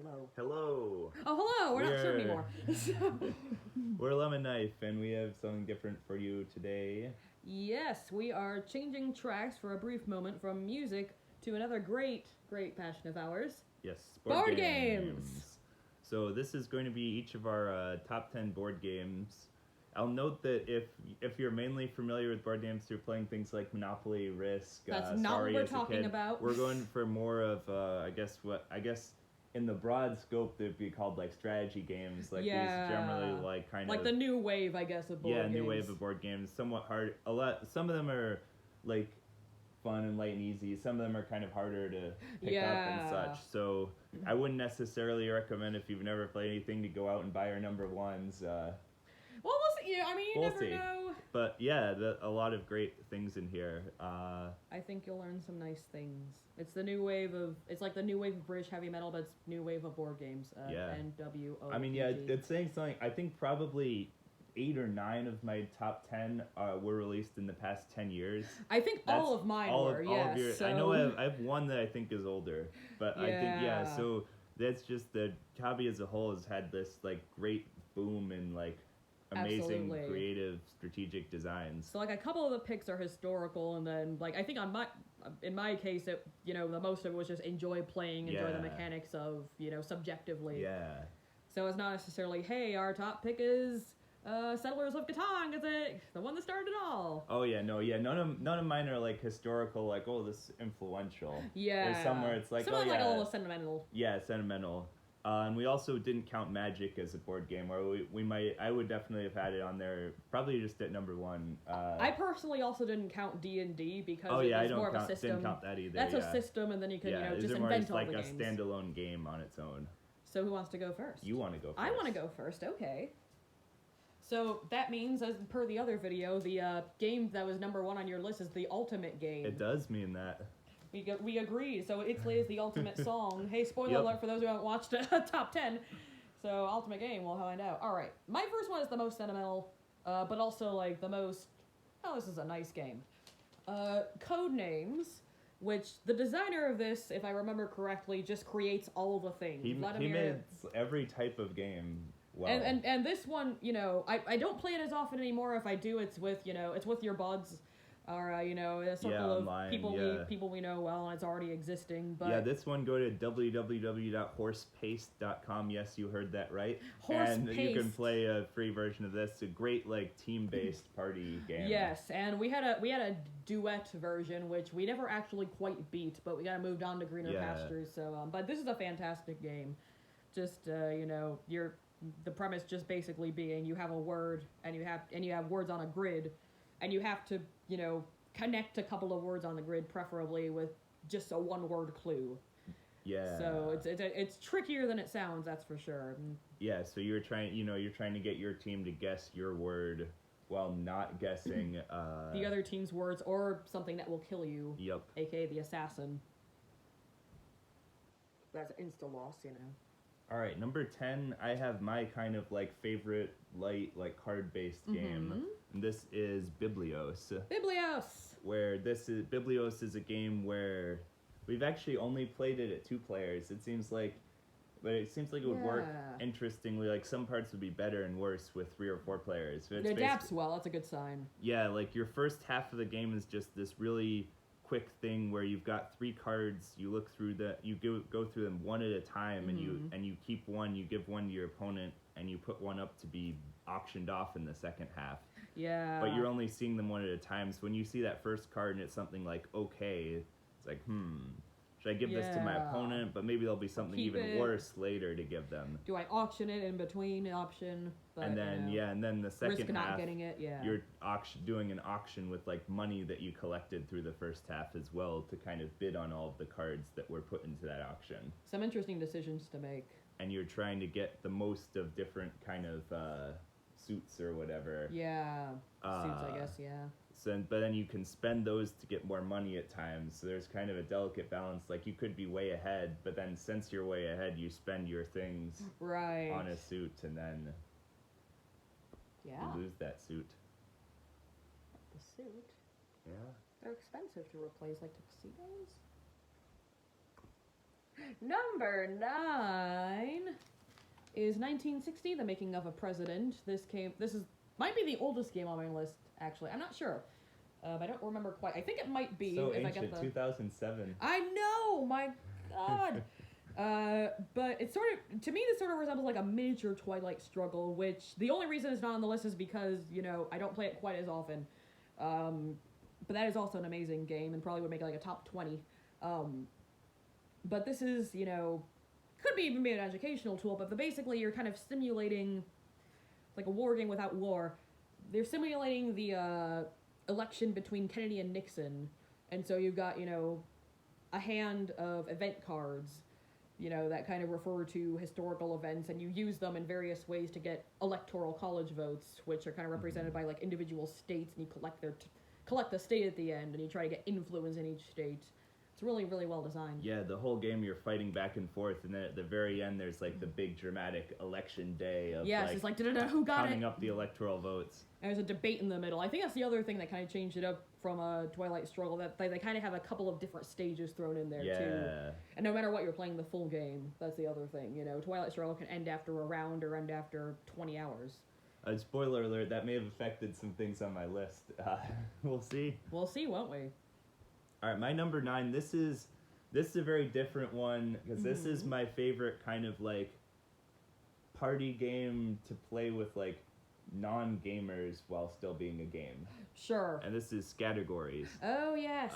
Hello. Hello. Oh, hello. We're not sure anymore. We're Lemon Knife, and we have something different for you today. Yes, we are changing tracks for a brief moment from music to another great passion of ours. Yes, Board games. So this is going to be each of our top 10 board games. I'll note that if you're mainly familiar with board games, you're playing things like Monopoly, Risk. That's not Sorry what we're as a talking kid. about. We're going for more of I guess in the broad scope they'd be called like strategy games. Like these generally like kind like of the new wave, I guess, of board games. Yeah, new wave of board games. Somewhat hard. Some of them are like fun and light and easy. Some of them are kind of harder to pick up and such. So I wouldn't necessarily recommend, if you've never played anything, to go out and buy our number ones. Well, we'll see. I mean, you never know. But yeah, a lot of great things in here. I think you'll learn some nice things. It's the new wave of. It's like the new wave of British heavy metal, but it's new wave of board games. NWO. I mean, yeah, it's saying something. I think probably 8 or 9 of my top 10 were released in the past 10 years. I think all of mine were. Yes. I know I have one that I think is older, but I think So that's just the hobby as a whole has had this like great boom in like amazing creative strategic designs. So like a couple of the picks are historical, and then like I think in my case it the most of it was just enjoy playing, enjoy the mechanics of subjectively. Yeah. So it's not necessarily, hey, our top pick is Settlers of Catan, is it the one that started it all? Oh yeah, no, yeah, none of mine are like historical, like, oh, this is influential. Yeah. There's somewhere it's like, like a little sentimental. Yeah, sentimental. And we also didn't count Magic as a board game, or I would definitely have had it on there, probably just at number 1. I personally also didn't count D&D because it was more of a system. Didn't count that either. That's a system, and then you can just invent all the games. It's like a standalone game on its own. So who wants to go first? You want to go first. I want to go first. Okay. So that means, as per the other video, the game that was number 1 on your list is the ultimate game. It does mean that. We agree. So Ixley is the ultimate song. Hey, spoiler alert for those who haven't watched top 10. So ultimate game, we'll find out. All right, my first one is the most sentimental, but also like the most. Oh, this is a nice game. Codenames, which the designer of this, if I remember correctly, just creates all the things. He made every type of game. Wow. And this one, I don't play it as often anymore. If I do, it's with your buds. Or a circle of online, people we know well, and it's already existing. But yeah, this one, go to www.horsepaste.com. Yes, you heard that right. You can play a free version of this. It's a great like team-based party game. Yes, and we had a duet version which we never actually quite beat, but we got moved on to greener pastures. So, but this is a fantastic game. Just the premise just basically being you have a word and you have words on a grid. And you have to, connect a couple of words on the grid, preferably with just a one-word clue. Yeah. So it's trickier than it sounds, that's for sure. Yeah. So you're trying to get your team to guess your word while not guessing the other team's words or something that will kill you. Yep. AKA the assassin. That's insta loss, All right, number 10. I have my kind of like favorite light like card-based game. And this is Biblios. Biblios is a game where we've actually only played it at 2 players. It seems like it would work interestingly. Like some parts would be better and worse with 3 or 4 players. It adapts well. That's a good sign. Yeah, like your first half of the game is just this really quick thing where you've got 3 cards. You look through you go through them one at a time, and you keep one. You give one to your opponent, and you put one up to be auctioned off in the second half. Yeah. But you're only seeing them one at a time. So when you see that first card and it's something like okay, it's like should I give this to my opponent? But maybe there'll be something even worse later to give them. Do I auction it in between option? But, and then and then the second risk half, not getting it. Yeah. You're doing an auction with like money that you collected through the first half as well to kind of bid on all of the cards that were put into that auction. Some interesting decisions to make. And you're trying to get the most of different kind of suits or whatever. Yeah. Suits, I guess. Yeah. So, but then you can spend those to get more money at times. So there's kind of a delicate balance. Like you could be way ahead, but then since you're way ahead, you spend your things on a suit, and then you lose that suit. The suit? Yeah. They're expensive to replace, like tuxedos. Number 9 is 1960, The Making of a President. This might be the oldest game on my list, actually. I'm not sure. I don't remember quite. I think it might be. So if ancient, I get the... 2007. I know, my God. But it's sort of, to me, this sort of resembles like a miniature Twilight Struggle, which the only reason it's not on the list is because, you know, I don't play it quite as often. But that is also an amazing game and probably would make it like a top 20. But this is, you know, could be even be an educational tool, but basically you're kind of simulating like a war game without war. They're simulating the election between Kennedy and Nixon, and so you've got, you know, a hand of event cards, you know, that kind of refer to historical events, and you use them in various ways to get electoral college votes, which are kind of represented by like individual states, and you collect the state at the end, and you try to get influence in each state. It's really, really well designed. Yeah, the whole game you're fighting back and forth, and then at the very end there's like the big dramatic election day of it's like who got counting it? up the electoral votes. And there's a debate in the middle. I think that's the other thing that kind of changed it up from Twilight Struggle, that they kind of have a couple of different stages thrown in there too. And no matter what, you're playing the full game. That's the other thing. You know, Twilight Struggle can end after a round or end after 20 hours. Spoiler alert, that may have affected some things on my list. We'll see. We'll see, won't we? All right, my number 9. This is a very different one because this is my favorite kind of like party game to play with like non-gamers while still being a game. Sure. And this is Scattergories. Oh yes.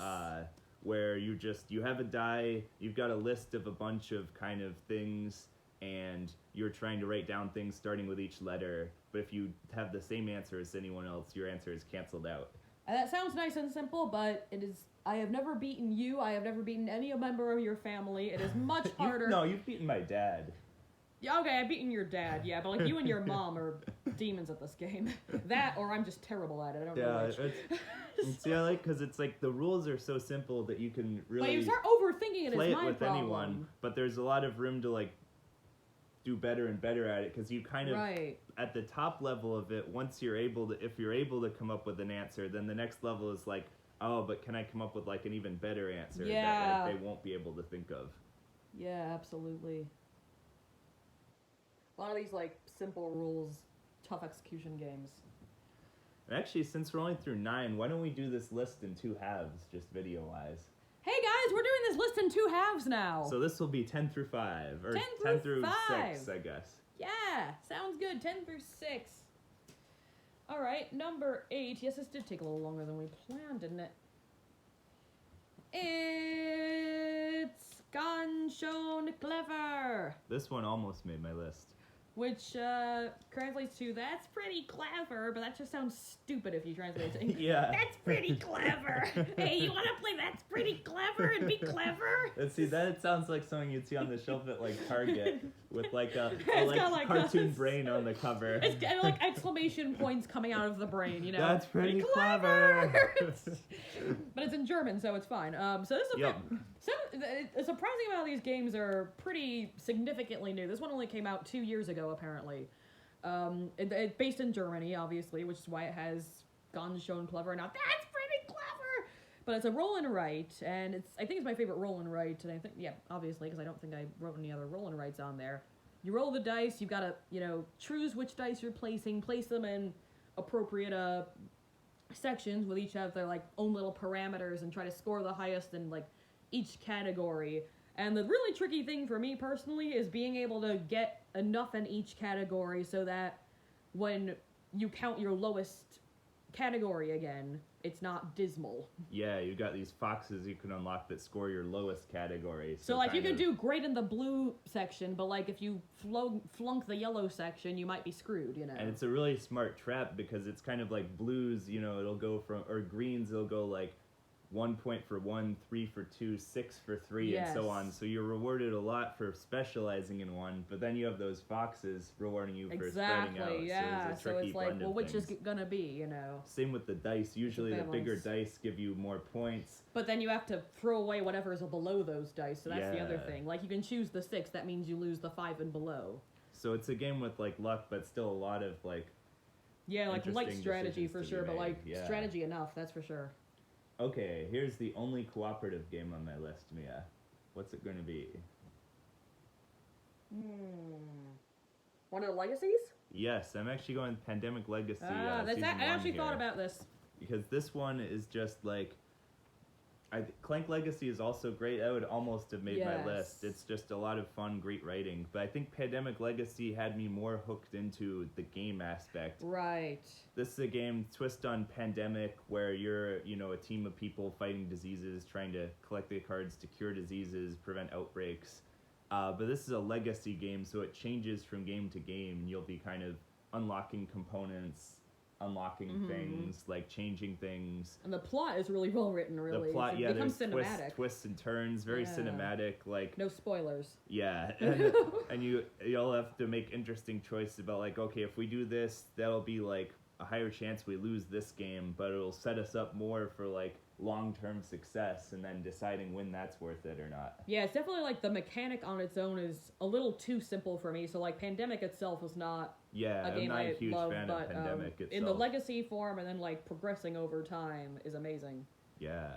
Where you have a die, you've got a list of a bunch of kind of things, and you're trying to write down things starting with each letter. But if you have the same answer as anyone else, your answer is canceled out. That sounds nice and simple, but it is. I have never beaten you. I have never beaten any member of your family. It is much harder. You've beaten my dad. Yeah, okay, I've beaten your dad, yeah, but like you and your mom are demons at this game. That, or I'm just terrible at it. I don't know which. See, I like because it's like the rules are so simple that you can really. But you start overthinking it. Play Is it my with problem. anyone, but there's a lot of room to like do better and better at it because you kind of at the top level of it. Once if you're able to come up with an answer, then the next level is like, oh, but can I come up with like an even better answer that like, they won't be able to think of? Yeah, absolutely. A lot of these like simple rules, tough execution games. Actually, since we're only through 9, why don't we do this list in 2 halves, just video-wise? Hey guys, we're doing this list in 2 halves now. So this will be 10 through 5, or 10 through 5. 6, I guess. Yeah, sounds good. 10 through 6. All right, number 8. Yes, this did take a little longer than we planned, didn't it? It's Ganz, Schon, clever. This one almost made my list. Which translates to, that's pretty clever, but that just sounds stupid if you translate it to Yeah. That's pretty clever. Hey, you want to play That's Pretty Clever and be clever? And see, that sounds like something you'd see on the shelf at, like, Target, with, like, a like cartoon brain on the cover. It's got, like, exclamation points coming out of the brain, you know? That's pretty clever! But it's in German, so it's fine. So this is a surprising amount of these games are pretty significantly new. This one only came out 2 years ago, apparently. It's based in Germany, obviously, which is why it has Ganz, Schon, clever. Now that's pretty clever. But it's a roll and write, and I think it's my favorite roll and write. And I think, obviously, because I don't think I wrote any other roll and writes on there. You roll the dice. You've got to, choose which dice you're placing, place them in appropriate sections with each of their like own little parameters, and try to score the highest in like each category. And the really tricky thing for me personally is being able to get enough in each category so that when you count your lowest category again, it's not dismal. Yeah, you got these foxes you can unlock that score your lowest category. So like you could do great in the blue section, but like if you flunk the yellow section, you might be screwed, And it's a really smart trap because it's kind of like blues, it'll go from, or greens, it'll go like 1 point for 1, 3 for 2, 6 for 3, and so on. So you're rewarded a lot for specializing in one, but then you have those foxes rewarding you for spreading out. Yeah. So it's like, well, which is gonna be, Same with the dice. Usually the bigger dice give you more points. But then you have to throw away whatever is below those dice, so that's the other thing. Like, you can choose the 6, that means you lose the 5 and below. So it's a game with, like, luck, but still a lot of, like... Yeah, like, light strategy for sure, but, like, strategy enough, that's for sure. Okay, here's the only cooperative game on my list, Mia. What's it going to be? One of the legacies? Yes, I'm actually going Pandemic Legacy. I actually thought about this. Because this one is just like... Clank Legacy is also great. I would almost have made my list. It's just a lot of fun, great writing. But I think Pandemic Legacy had me more hooked into the game aspect. Right. This is a game twist on Pandemic where you're, a team of people fighting diseases, trying to collect the cards to cure diseases, prevent outbreaks. But this is a legacy game, so it changes from game to game. You'll be kind of unlocking components, unlocking things, like changing things. And the plot is really well written, really. The plot, it becomes cinematic. Twists and turns, very cinematic. Like no spoilers. Yeah, and you'll have to make interesting choices about like, okay, if we do this, that'll be like a higher chance we lose this game, but it'll set us up more for like long-term success, and then deciding when that's worth it or not. Yeah, it's definitely like the mechanic on its own is a little too simple for me. So like Pandemic itself was not a game I'm not a huge love, fan but of Pandemic itself. in the legacy form and then like progressing over time is amazing. Yeah.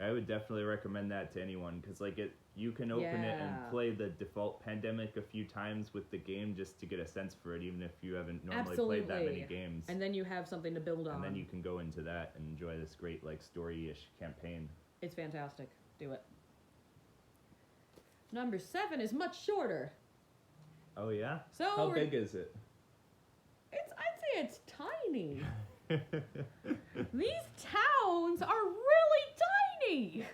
I would definitely recommend that to anyone, because like you can open it and play the default Pandemic a few times with the game just to get a sense for it, even if you haven't normally played that many games. And then you have something to build on. And then you can go into that and enjoy this great like story-ish campaign. It's fantastic. Do it. Number 7 is much shorter. Oh yeah? So how big is it? I'd say it's tiny. These towns are really tiny.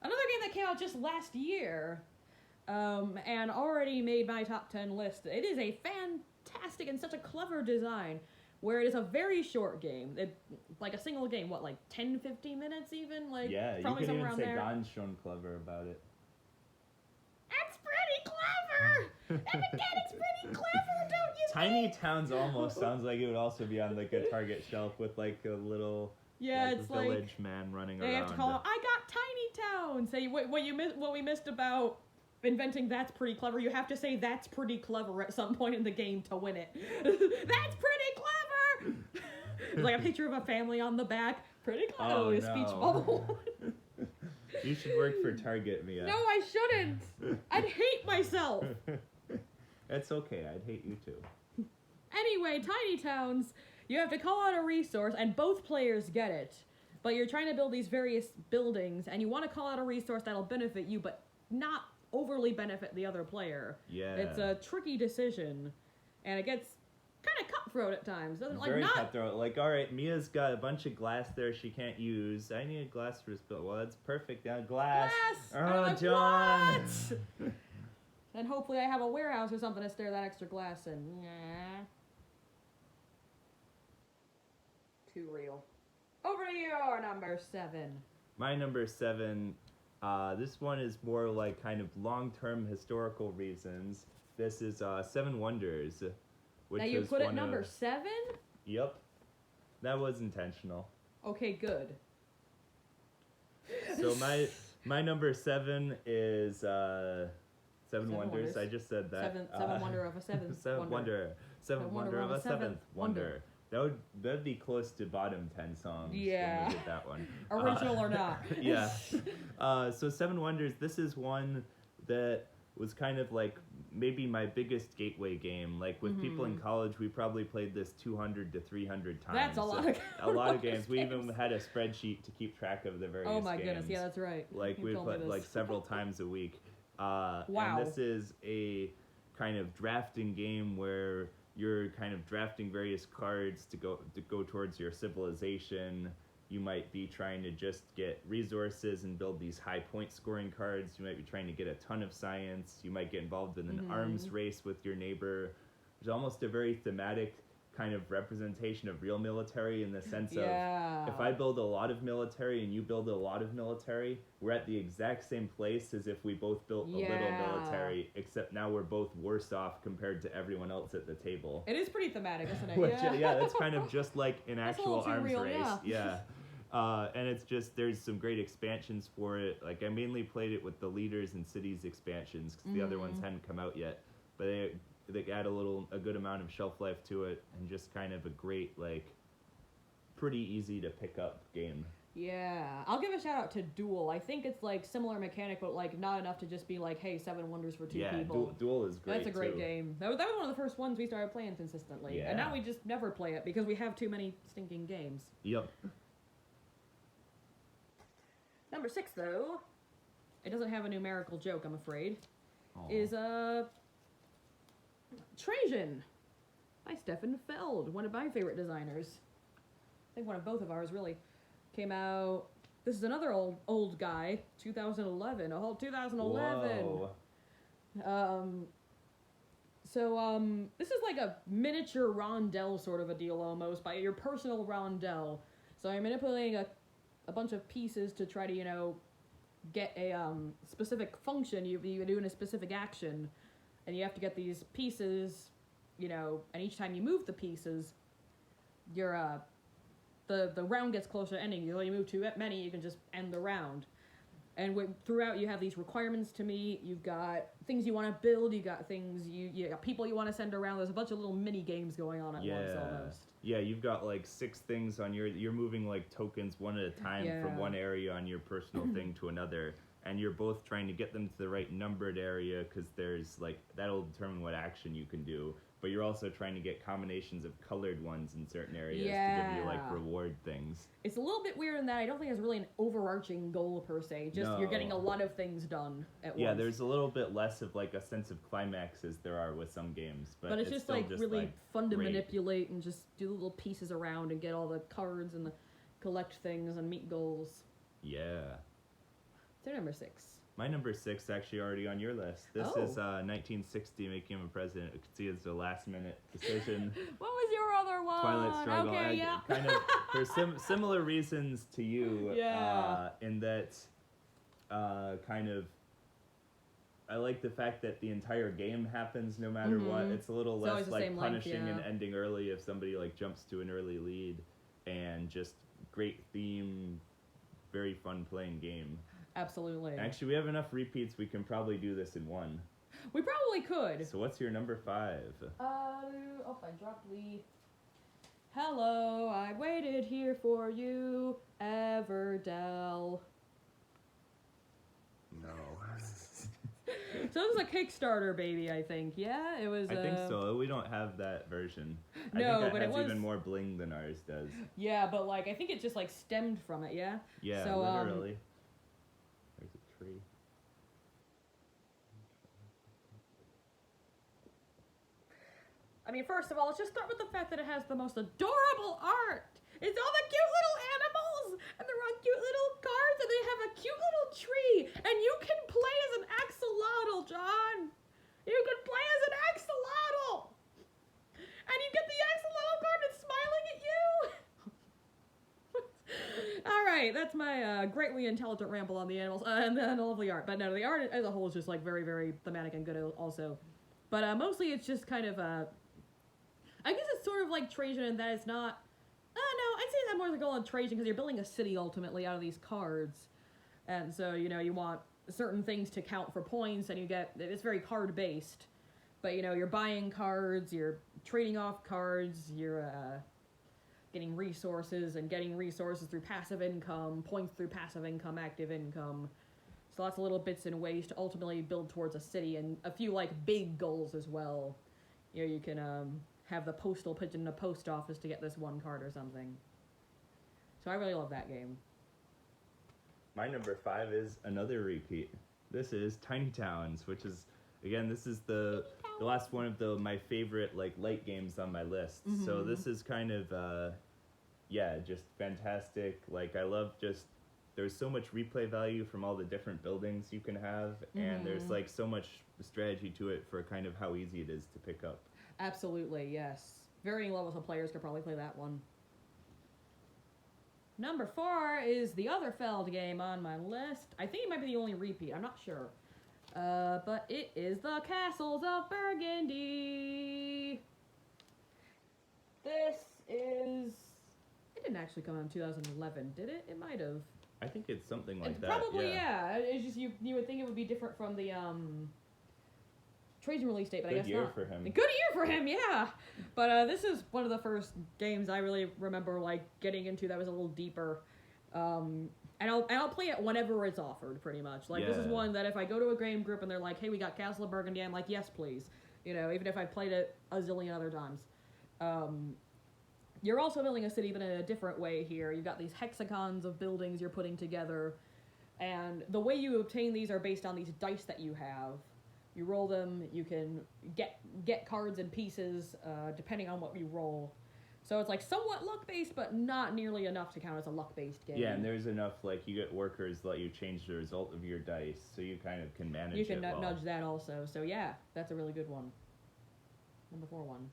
Another game that came out just last year, and already made my top 10 list. It is a fantastic and such a clever design, where it is a very short game. Like a single game, what, like 10, 15 minutes even? Like, yeah, probably you can somewhere even say around there. Ganz Schon clever about it. That's pretty clever! The mechanic's pretty clever, don't you Tiny think? Towns almost sounds like it would also be on like a Target shelf with like a little it's village man running they around. They have to call it, I got Tiny Towns. Say what we missed about inventing That's Pretty Clever. You have to say That's Pretty Clever at some point in the game to win it. That's pretty clever! There's like a picture of a family on the back. Pretty clever. Oh, no. Speech bubble. You should work for Target, Mia. No, I shouldn't. I'd hate myself. It's okay. I'd hate you too. Anyway, Tiny Towns, you have to call out a resource, and both players get it. But you're trying to build these various buildings, and you want to call out a resource that'll benefit you, but not overly benefit the other player. Yeah. It's a tricky decision, and it gets kind of cutthroat at times. Doesn't very cutthroat. Like, all right, Mia's got a bunch of glass there she can't use. I need a glass for this build. Well, that's perfect. Now, glass. Oh, like, John. What? And hopefully I have a warehouse or something to store that extra glass in. Nah. Too real. Over to your number 7. My number 7, this one is more like kind of long-term historical reasons. This is 7 Wonders. Which now you put it number 7? Yep. That was intentional. Okay, good. So my number 7 is 7 Wonders. I just said that. Seven Wonder of a Seventh Wonder. Seven Wonder of a Seventh Wonder. That'd be close to bottom 10 songs. Yeah. When we did that one. Original or not. Yeah. So 7 Wonders. This is one that was kind of like maybe my biggest gateway game. Like with people in college, we probably played this 200 to 300 times. That's a lot of a lot of games. We even had a spreadsheet to keep track of the various games. Oh my goodness, yeah, that's right. Like we played like several times a week. Wow. And this is a kind of drafting game where you're kind of drafting various cards to go towards your civilization. You might be trying to just get resources and build these high point scoring cards. You might be trying to get a ton of science. You might get involved in an arms race with your neighbor. There's almost a very thematic kind of representation of real military in the sense of if I build a lot of military and you build a lot of military, we're at the exact same place as if we both built a little military, except now we're both worse off compared to everyone else at the table. It is pretty thematic, isn't it? Which, that's kind of just like an actual arms race. Yeah. And it's just, there's some great expansions for it. Like, I mainly played it with the Leaders and Cities expansions, because the other ones hadn't come out yet. But they add a good amount of shelf life to it, and just kind of a great, like, pretty easy to pick up game. Yeah, I'll give a shout out to Duel. I think it's like similar mechanic, but like not enough to just be like, hey, 7 wonders for 2 people. Yeah, Duel is great. That's a great too. game. That was one of the first ones we started playing consistently, and now we just never play it because we have too many stinking games. Yep. Number 6, though, it doesn't have a numerical joke, I'm afraid. Aww. Is Trajan by Stefan Feld, one of my favorite designers. I think one of both of ours, really. Came out, this is another old guy, 2011, a whole 2011. Whoa. This is like a miniature rondel sort of a deal almost, by your personal rondel. So you're manipulating a bunch of pieces to try to, you know, get a specific function, you're doing a specific action, and you have to get these pieces, you know, and each time you move the pieces, you're, the round gets closer to ending. You only move too many, you can just end the round. And throughout, you have these requirements to meet. You've got things you want to build. You got things you got people you want to send around. There's a bunch of little mini games going on at once almost. Yeah, you've got like 6 things on you're moving like tokens one at a time from one area on your personal thing to another, and you're both trying to get them to the right numbered area because there's like that'll determine what action you can do. But you're also trying to get combinations of colored ones in certain areas to give you, like, reward things. It's a little bit weird in that I don't think there's really an overarching goal, per se. Just you're getting a lot of things done at once. Yeah, there's a little bit less of, like, a sense of climax as there are with some games. But it's just, like, really fun to manipulate and just do little pieces around and get all the cards and collect things and meet goals. Yeah. So number 6. My number 6 is actually already on your list. This is 1960, Making Him a President. You can see it's a last-minute decision. What was your other one? Twilight Struggle. Okay, yeah. Kind of for similar reasons to you. Yeah. In that, kind of, I like the fact that the entire game happens no matter what. It's a little less like punishing and ending early if somebody like jumps to an early lead, and just great theme, very fun playing game. Absolutely. Actually, we have enough repeats. We can probably do this in one. We probably could. So what's your number 5? I dropped the... Hello, I waited here for you, Everdell. No. So it was a Kickstarter, baby, I think. Yeah, it was... I think so. We don't have that version. No, I think but it has even more bling than ours does. Yeah, but like, I think it just like stemmed from it, yeah? Yeah, so, literally. There's a tree. I mean, first of all, let's just start with the fact that it has the most adorable art. It's all the cute little animals, and they're on cute little cards, and they have a cute little tree, and you can play as an axolotl, John. You can play as an axolotl, and you get the axolotl card that's smiling at you. All right, that's my greatly intelligent ramble on the animals and the lovely art. But no, the art as a whole is just like very, very thematic and good also. But mostly it's just kind of I guess it's sort of like Trajan in that it's not. No, I'd say that more like on Trajan because you're building a city ultimately out of these cards, and so you know you want certain things to count for points, and you get it's very card based. But you know you're buying cards, you're trading off cards, you're getting resources and getting resources through passive income, points through passive income, active income. So lots of little bits and ways to ultimately build towards a city and a few like big goals as well. You know, you can have the postal pigeon in a post office to get this one card or something. So I really love that game. My number 5 is another repeat. This is Tiny Towns, which is, again, this is the last one of my favorite like light games on my list. Mm-hmm. So this is kind of, just fantastic. Like I love just, there's so much replay value from all the different buildings you can have, and there's like so much strategy to it for kind of how easy it is to pick up. Absolutely, yes. Varying levels of players could probably play that one. Number 4 is the other Feld game on my list. I think it might be the only repeat, I'm not sure. But it is the Castles of Burgundy. This is... It didn't actually come out in 2011, did it? It might have. I think it's something like that. Probably, yeah. It's just you would think it would be different from the Trajan release date, but I guess not. Good year for him. Good year for him, yeah. But this is one of the first games I really remember like getting into that was a little deeper, And I'll play it whenever it's offered, pretty much. Like, this is one that if I go to a game group and they're like, hey, we got Castles of Burgundy, I'm like, yes, please. You know, even if I've played it a zillion other times. You're also building a city, but in a different way here. You've got these hexagons of buildings you're putting together, and the way you obtain these are based on these dice that you have. You roll them, you can get cards and pieces, depending on what you roll. So it's like somewhat luck-based, but not nearly enough to count as a luck-based game. Yeah, and there's enough, like, you get workers that let you change the result of your dice, so you kind of can manage it. You can well. nudge that also. So yeah, that's a really good one. Number 4 one.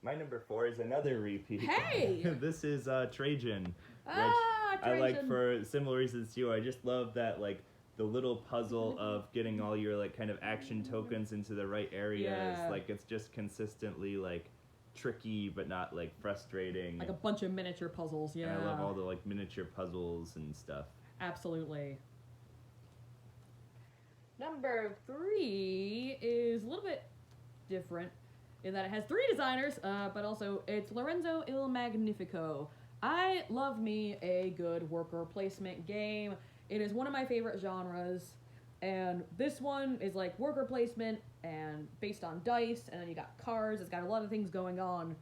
My number 4 is another repeat. Hey! This is Trajan, which Trajan. I like for similar reasons too. I just love that, like, the little puzzle of getting all your, like, kind of action tokens into the right areas. Yeah. Like, it's just consistently, like, tricky but not, like, frustrating. Like a bunch of miniature puzzles, yeah. And I love all the, like, miniature puzzles and stuff. Absolutely. Number 3 is a little bit different in that it has 3 designers, but also it's Lorenzo Il Magnifico. I love me a good worker placement game. It is one of my favorite genres, and this one is like worker placement and based on dice, and then you got cards. It's got a lot of things going on,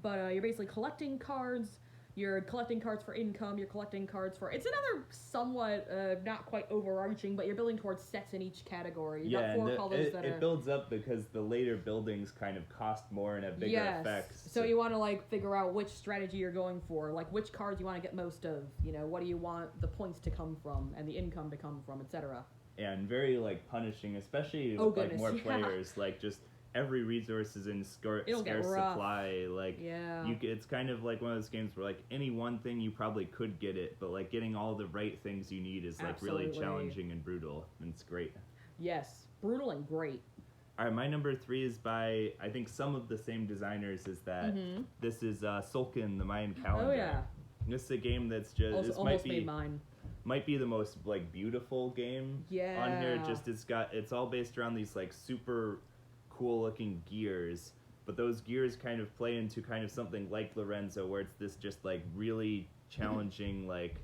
but you're basically collecting cards. You're collecting cards for income, you're collecting cards for... It's another somewhat, not quite overarching, but you're building towards sets in each category. You've got 4 colors that are... It builds up because the later buildings kind of cost more and have bigger effects. So you want to, like, figure out which strategy you're going for, like, which cards you want to get most of, you know, what do you want the points to come from, and the income to come from, etc. And very, like, punishing, especially with, like, more players, like, just... Every resource is in scarce supply. Like, it's kind of like one of those games where, like, any one thing you probably could get it, but, like, getting all the right things you need is, like, really challenging and brutal, and it's great. Yes, brutal and great. All right, my number 3 is by, I think, some of the same designers as that. Mm-hmm. This is Sulkin, the Mayan calendar. Oh, yeah. This is a game that's just... Also, almost made mine. Might be the most, like, beautiful game on here. Just, it's all based around these, like, super... cool looking gears, but those gears kind of play into kind of something like Lorenzo, where it's this just like really challenging like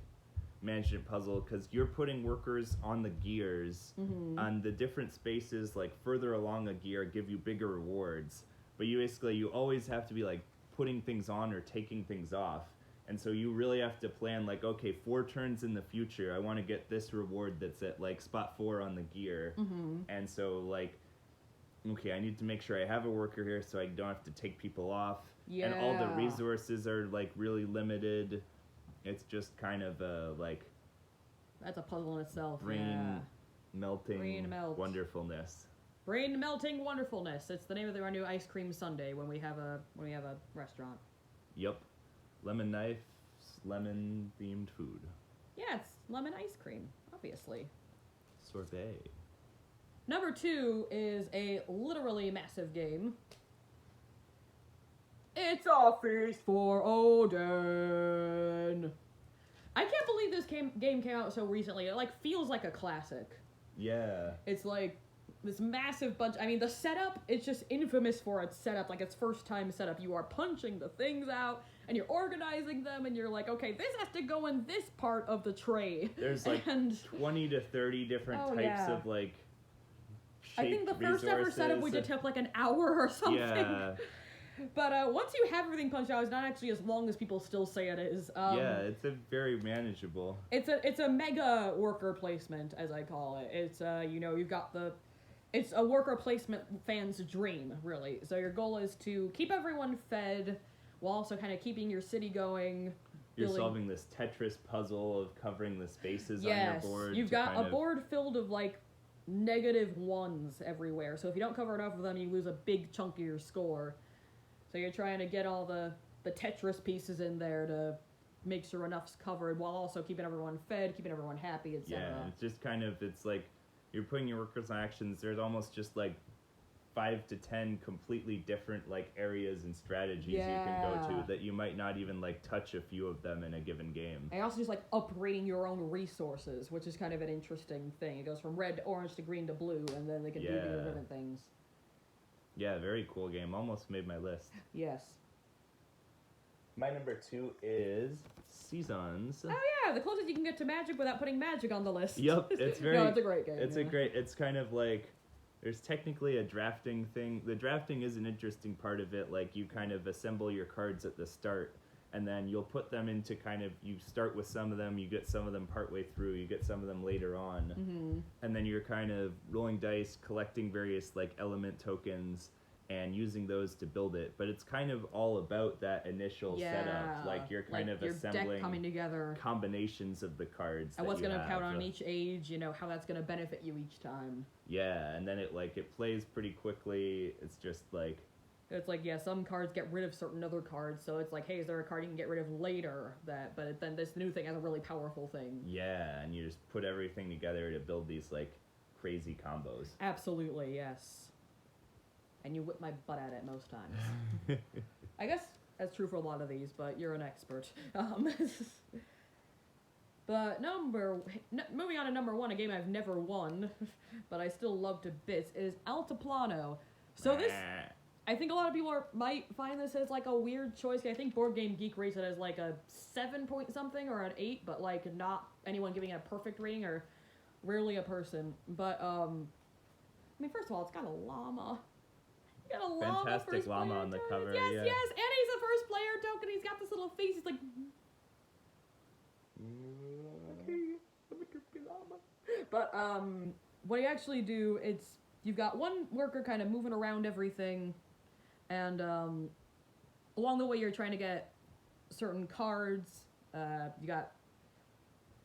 management puzzle, because you're putting workers on the gears, on the different spaces like further along a gear give you bigger rewards, but you always have to be like putting things on or taking things off, and so you really have to plan like, okay, 4 turns in the future I want to get this reward that's at like spot 4 on the gear, and so like, okay, I need to make sure I have a worker here so I don't have to take people off. Yeah. And all the resources are, like, really limited. It's just kind of, like... That's a puzzle in itself, Brain-melting wonderfulness. Brain-melting wonderfulness. It's the name of our new ice cream sundae when we have a restaurant. Yep. Lemon knife, lemon-themed food. Yeah, it's lemon ice cream, obviously. Sorbet. Number 2 is a literally massive game. It's a Feast for Odin. I can't believe this game came out so recently. It, like, feels like a classic. Yeah. It's, like, this massive bunch... I mean, the setup, it's just infamous for its setup. Like, its first-time setup. You are punching the things out, and you're organizing them, and you're like, okay, this has to go in this part of the tray. There's, like, 20 to 30 different types of, like... I think the first ever setup we did took like an hour or something. Yeah. But once you have everything punched out, it's not actually as long as people still say it is. Yeah, it's a very manageable. It's a mega worker placement, as I call it. It's you know, you've got it's a worker placement fan's dream, really. So your goal is to keep everyone fed while also kind of keeping your city going. You're solving this Tetris puzzle of covering the spaces on your board. You've got a board filled of like -1s everywhere, so if you don't cover enough of them, you lose a big chunk of your score. So you're trying to get all the Tetris pieces in there to make sure enough's covered while also keeping everyone fed, keeping everyone happy, etc. Yeah, it's just kind of, it's like you're putting your workers on actions. There's almost just like 5 to 10 completely different like areas and strategies you can go to that you might not even like touch a few of them in a given game. And also just like upgrading your own resources, which is kind of an interesting thing. It goes from red to orange to green to blue, and then they can do different things. Yeah, very cool game. Almost made my list. Yes. My number 2 is Seasons. Oh yeah, the closest you can get to Magic without putting Magic on the list. Yep, it's very... No, it's a great game. It's kind of like, there's technically a drafting thing. The drafting is an interesting part of it, like you kind of assemble your cards at the start, and then you'll put them into kind of, you start with some of them, you get some of them partway through, you get some of them later on, and then you're kind of rolling dice, collecting various like element tokens, and using those to build it. But it's kind of all about that initial setup. Like you're kind of your assembling deck coming together, combinations of the cards. And what's going to count on each age, how that's going to benefit you each time. Yeah, and then it plays pretty quickly. It's just like... It's like, some cards get rid of certain other cards, so it's like, hey, is there a card you can get rid of later? But then this new thing has a really powerful thing. Yeah, and you just put everything together to build these, like, crazy combos. Absolutely, yes. And you whip my butt at it most times. I guess that's true for a lot of these, but you're an expert. But moving on to number 1, a game I've never won, but I still love to bits, is Altiplano. So this, I think a lot of people might find this as like a weird choice. I think Board Game Geek rates it as like a 7 point something or an 8, but like not anyone giving it a perfect rating, or rarely a person. But first of all, it's got a llama. You got a llama. Fantastic llama on the cover. Yes, and he's a first player token. He's got this little face. He's like, okay, let me get the llama. But what you actually do, you've got one worker kind of moving around everything, and along the way you're trying to get certain cards. You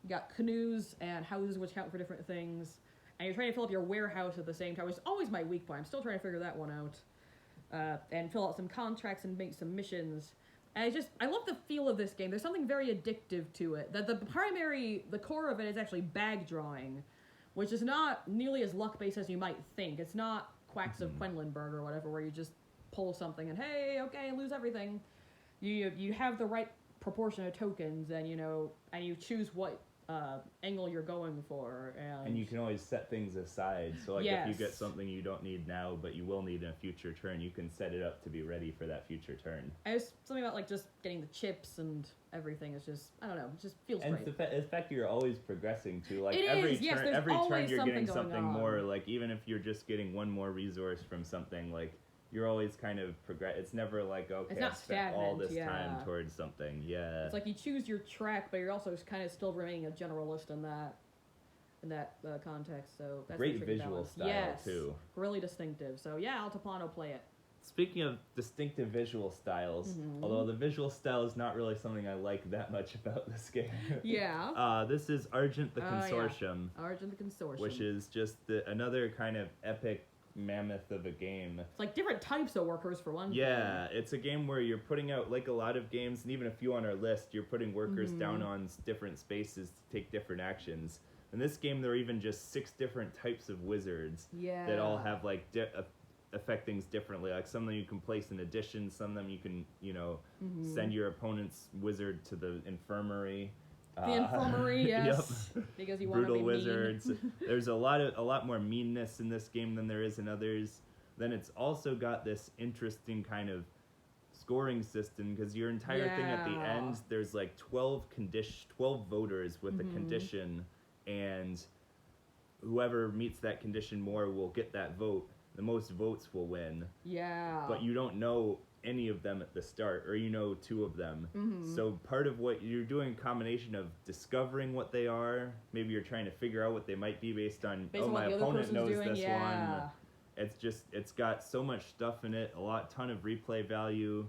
got canoes and houses which count for different things, and you're trying to fill up your warehouse at the same time, which is always my weak point. I'm still trying to figure that one out. And fill out some contracts and make some missions. And I love the feel of this game. There's something very addictive to it. The core of it is actually bag drawing, which is not nearly as luck-based as you might think. It's not Quacks of Quedlinburg or whatever, where you just pull something and, hey, okay, lose everything. You have the right proportion of tokens, and and you choose what angle you're going for, and you can always set things aside. So like if you get something you don't need now but you will need in a future turn, you can set it up to be ready for that future turn. Something about like just getting the chips and everything is just, I don't know, it just feels and great. And the fact you're always progressing too, like it every is, yes, turn you're getting something on. more, like even if you're just getting one more resource from something, like you're always kind of it's never like, okay, I spent all this time towards something. Yeah. It's like you choose your track, but you're also kind of still remaining a generalist in that context. So that's great visual style too. Really distinctive. So Altiplano, play it. Speaking of distinctive visual styles, although the visual style is not really something I like that much about this game. Yeah. This is Argent the Consortium. Yeah. Argent the Consortium. Which is just another kind of epic mammoth of a game. It's like different types of workers for one thing. Yeah, it's a game where you're putting out, like a lot of games, and even a few on our list, you're putting workers down on different spaces to take different actions. In this game, there are even just 6 different types of wizards that all have like affect things differently. Like some of them you can place in addition, some of them you can send your opponent's wizard to the infirmary. The infirmary, yes. Yep. Because you want to be brutal wizards. There's a lot more meanness in this game than there is in others. Then it's also got this interesting kind of scoring system, because your entire thing at the end, there's like 12 voters with a condition, and whoever meets that condition more will get that vote. The most votes will win. Yeah. But you don't know any of them at the start, or 2 of them. So part of what you're doing, a combination of discovering what they are, maybe you're trying to figure out what they might be based on my opponent knows this one. It's got so much stuff in it, ton of replay value.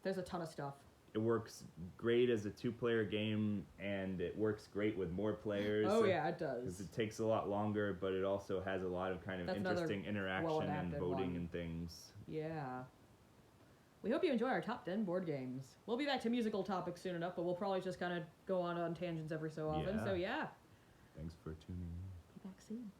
There's a ton of stuff. It works great as a 2-player game, and it works great with more players. Oh yeah, it does. Because it takes a lot longer, but it also has a lot of kind of interesting interaction and voting and things. Yeah. We hope you enjoy our top 10 board games. We'll be back to musical topics soon enough, but we'll probably just kind of go on tangents every so often. So yeah. Thanks for tuning in. Be back soon.